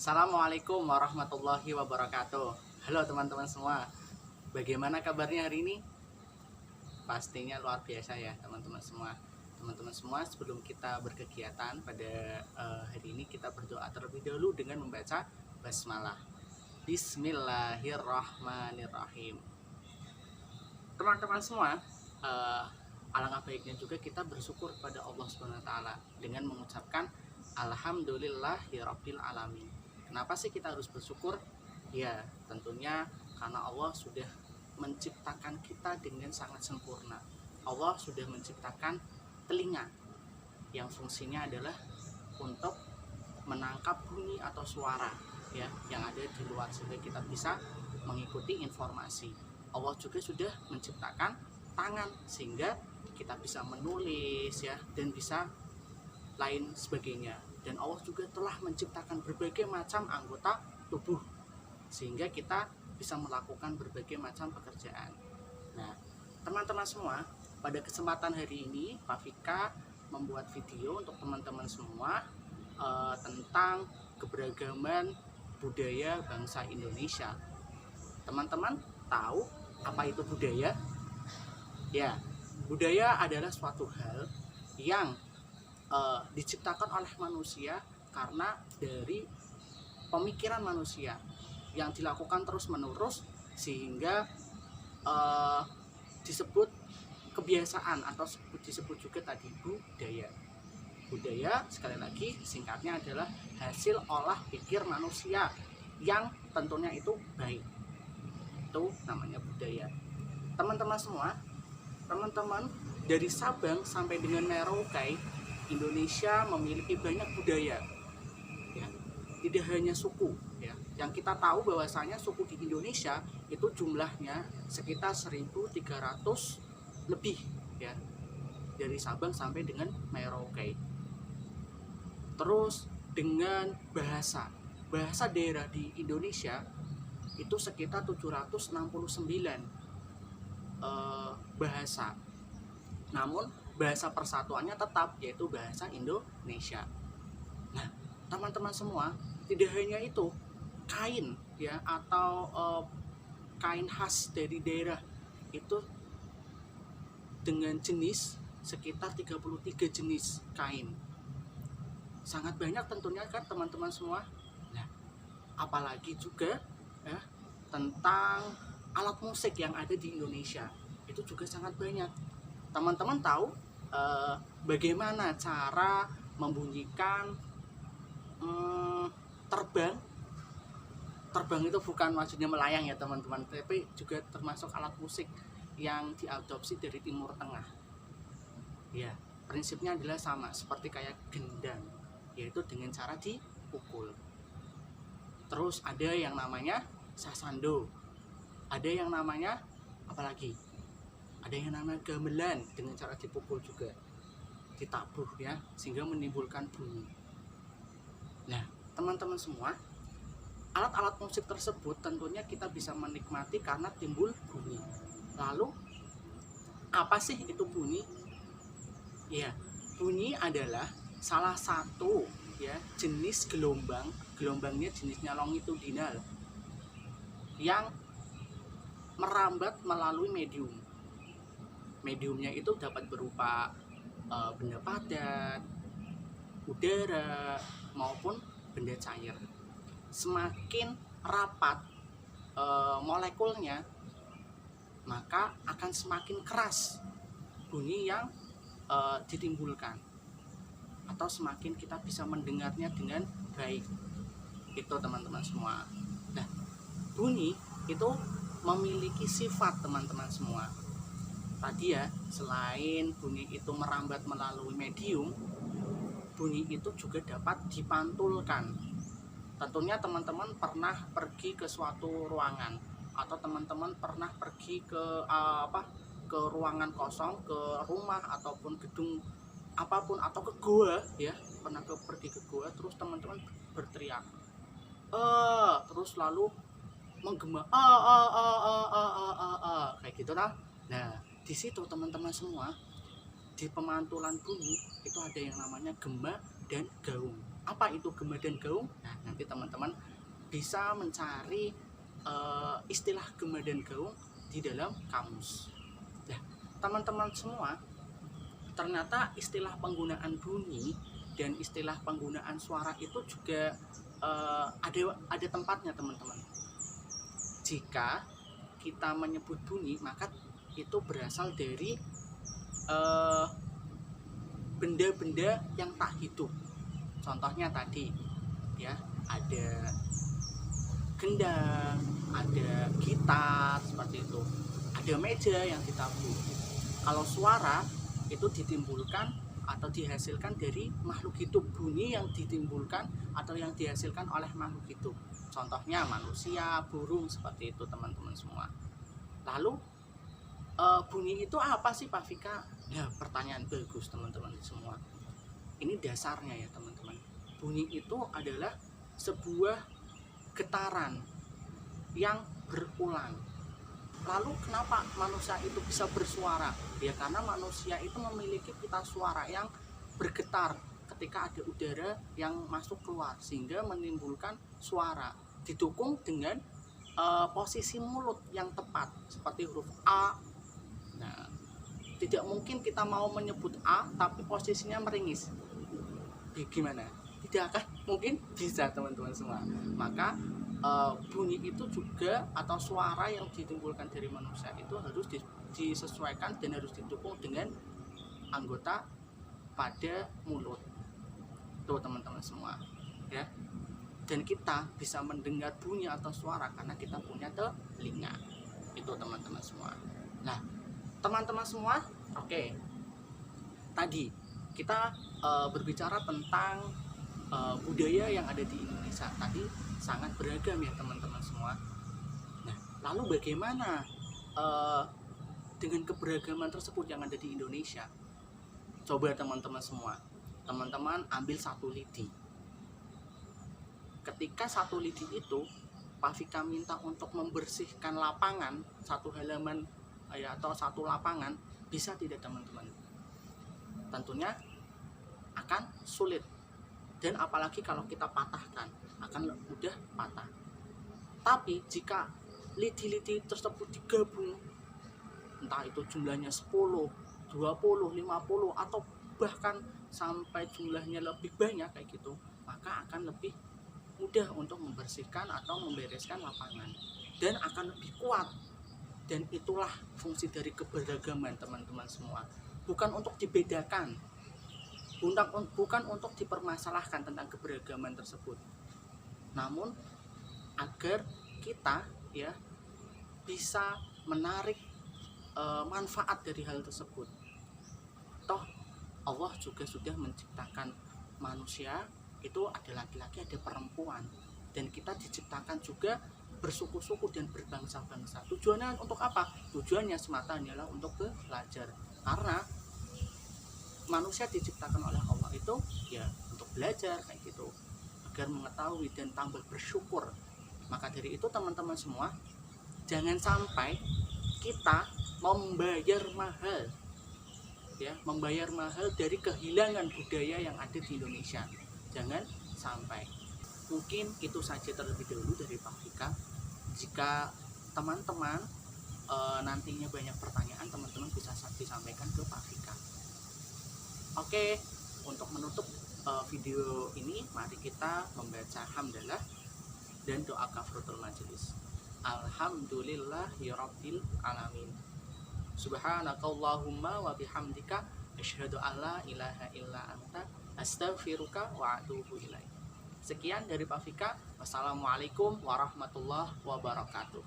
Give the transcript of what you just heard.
Assalamualaikum warahmatullahi wabarakatuh. Halo teman-teman semua, bagaimana kabarnya hari ini? Pastinya luar biasa ya teman-teman semua. Teman-teman semua, sebelum kita berkegiatan pada hari ini, kita berdoa terlebih dahulu dengan membaca basmalah. Bismillahirrahmanirrahim. Teman-teman semua, alangkah baiknya juga kita bersyukur kepada Allah Subhanahu wa taala dengan mengucapkan alhamdulillahirabbil alamin. Kenapa sih kita harus bersyukur? Ya, tentunya karena Allah sudah menciptakan kita dengan sangat sempurna. Allah sudah menciptakan telinga yang fungsinya adalah untuk menangkap bunyi atau suara ya yang ada di luar, sehingga kita bisa mengikuti informasi. Allah juga sudah menciptakan tangan sehingga kita bisa menulis ya dan bisa lain sebagainya. Dan Allah juga telah menciptakan berbagai macam anggota tubuh sehingga kita bisa melakukan berbagai macam pekerjaan. Nah, teman-teman semua, pada kesempatan hari ini Pak Fika membuat video untuk teman-teman semua tentang keberagaman budaya bangsa Indonesia. Teman-teman tahu apa itu budaya? Ya, budaya adalah suatu hal yang diciptakan oleh manusia karena dari pemikiran manusia yang dilakukan terus menerus sehingga disebut kebiasaan atau disebut juga tadi budaya. Budaya sekali lagi singkatnya adalah hasil olah pikir manusia yang tentunya itu baik. Itu namanya budaya. Teman-teman semua, teman-teman, dari Sabang sampai dengan Merauke, Indonesia memiliki banyak budaya ya, tidak hanya suku ya. Yang kita tahu bahwasanya suku di Indonesia itu jumlahnya sekitar 1.300 lebih ya, dari Sabang sampai dengan Merauke. Terus dengan bahasa daerah di Indonesia itu sekitar 769 bahasa. Namun bahasa persatuannya tetap, yaitu bahasa Indonesia. Nah, teman-teman semua, tidak hanya itu, kain ya atau kain khas dari daerah itu dengan jenis sekitar 33 jenis kain. Sangat banyak tentunya kan teman-teman semua. Nah, apalagi juga ya tentang alat musik yang ada di Indonesia. Itu juga sangat banyak. Teman-teman tahu bagaimana cara membunyikan terbang itu bukan maksudnya melayang ya teman-teman, tapi juga termasuk alat musik yang diadopsi dari Timur Tengah ya. Prinsipnya adalah sama seperti kayak gendang, yaitu dengan cara dipukul. Terus ada yang namanya sasando, ada yang namanya apalagi, ada yang namanya gamelan, dengan cara dipukul juga, ditabuh ya, sehingga menimbulkan bunyi. Nah, teman-teman semua, alat-alat musik tersebut tentunya kita bisa menikmati karena timbul bunyi. Lalu, apa sih itu bunyi? Ya, bunyi adalah salah satu ya jenis gelombang, gelombangnya jenisnya longitudinal yang merambat melalui medium. Mediumnya itu dapat berupa benda padat, udara, maupun benda cair. Semakin rapat molekulnya, maka akan semakin keras bunyi yang ditimbulkan, atau semakin kita bisa mendengarnya dengan baik. Itu teman-teman semua. Nah, bunyi itu memiliki sifat teman-teman semua. Tadi ya, selain bunyi itu merambat melalui medium, bunyi itu juga dapat dipantulkan. Tentunya teman-teman pernah pergi ke suatu ruangan, atau teman-teman pernah pergi ke ke ruangan kosong, ke rumah ataupun gedung apapun, atau ke gua ya, pernah pergi ke gua, terus teman-teman berteriak terus lalu menggema kayak gitu lah. Nah, di situ teman-teman semua, di pemantulan bunyi itu ada yang namanya gema dan gaung. Apa itu gema dan gaung? Nah, nanti teman-teman bisa mencari istilah gema dan gaung di dalam kamus. Nah, teman-teman semua, ternyata istilah penggunaan bunyi dan istilah penggunaan suara itu juga ada tempatnya, teman-teman. Jika kita menyebut bunyi, maka itu berasal dari benda-benda yang tak hidup. Contohnya tadi ya, ada gendang, ada gitar seperti itu, ada meja yang ditabur. Kalau suara itu ditimbulkan atau dihasilkan dari makhluk hidup, bunyi yang ditimbulkan atau yang dihasilkan oleh makhluk hidup. Contohnya manusia, burung, seperti itu teman-teman semua. Lalu bunyi itu apa sih Pak Vika? Ya, pertanyaan bagus teman-teman semua. Ini dasarnya ya teman-teman. Bunyi itu adalah sebuah getaran yang berulang. Lalu kenapa manusia itu bisa bersuara? Ya karena manusia itu memiliki pita suara yang bergetar ketika ada udara yang masuk keluar, sehingga menimbulkan suara. Didukung dengan posisi mulut yang tepat, seperti huruf A. Nah, tidak mungkin kita mau menyebut A tapi posisinya meringis. Gimana? Tidak akan mungkin bisa teman-teman semua. Maka bunyi itu juga atau suara yang ditimbulkan dari manusia itu harus disesuaikan dan harus didukung dengan anggota pada mulut. Tuh teman-teman semua ya. Dan kita bisa mendengar bunyi atau suara karena kita punya telinga. Itu teman-teman semua. Nah, teman-teman semua, oke. Tadi kita berbicara tentang budaya yang ada di Indonesia. Tadi sangat beragam ya teman-teman semua. Nah, lalu bagaimana dengan keberagaman tersebut yang ada di Indonesia? Coba teman-teman semua, teman-teman ambil satu lidi. Ketika satu lidi itu Pak Vika minta untuk membersihkan lapangan, satu halaman ya, atau satu lapangan, bisa tidak teman-teman? Tentunya akan sulit. Dan apalagi kalau kita patahkan, akan mudah patah. Tapi jika lidi-lidi tersebut digabung, entah itu jumlahnya 10, 20, 50, atau bahkan sampai jumlahnya lebih banyak kayak gitu, maka akan lebih mudah untuk membersihkan atau membereskan lapangan, dan akan lebih kuat. Dan itulah fungsi dari keberagaman teman-teman semua. Bukan untuk dibedakan, bukan untuk dipermasalahkan tentang keberagaman tersebut, namun agar kita ya bisa menarik manfaat dari hal tersebut. Toh Allah juga sudah menciptakan manusia itu ada laki-laki, ada perempuan, dan kita diciptakan juga bersuku-suku dan berbangsa-bangsa. Tujuannya untuk apa? Tujuannya semata hanyalah untuk belajar. Karena manusia diciptakan oleh Allah itu ya untuk belajar kayak gitu, agar mengetahui dan tambah bersyukur. Maka dari itu teman-teman semua, jangan sampai kita membayar mahal ya, membayar mahal dari kehilangan budaya yang ada di Indonesia. Jangan sampai. Mungkin itu saja terlebih dahulu dari Pak Vika. Jika teman-teman nantinya banyak pertanyaan, teman-teman bisa disampaikan ke Pak Vika. Oke, untuk menutup video ini, mari kita membaca hamdalah dan doa kafaratul majelis. Alhamdulillahirabbil alamin. Subhanakallahumma wa bihamdika asyhadu alla ilaha illa anta astaghfiruka wa atubu ilaik. Sekian dari Pak Vika. Wassalamualaikum warahmatullahi wabarakatuh.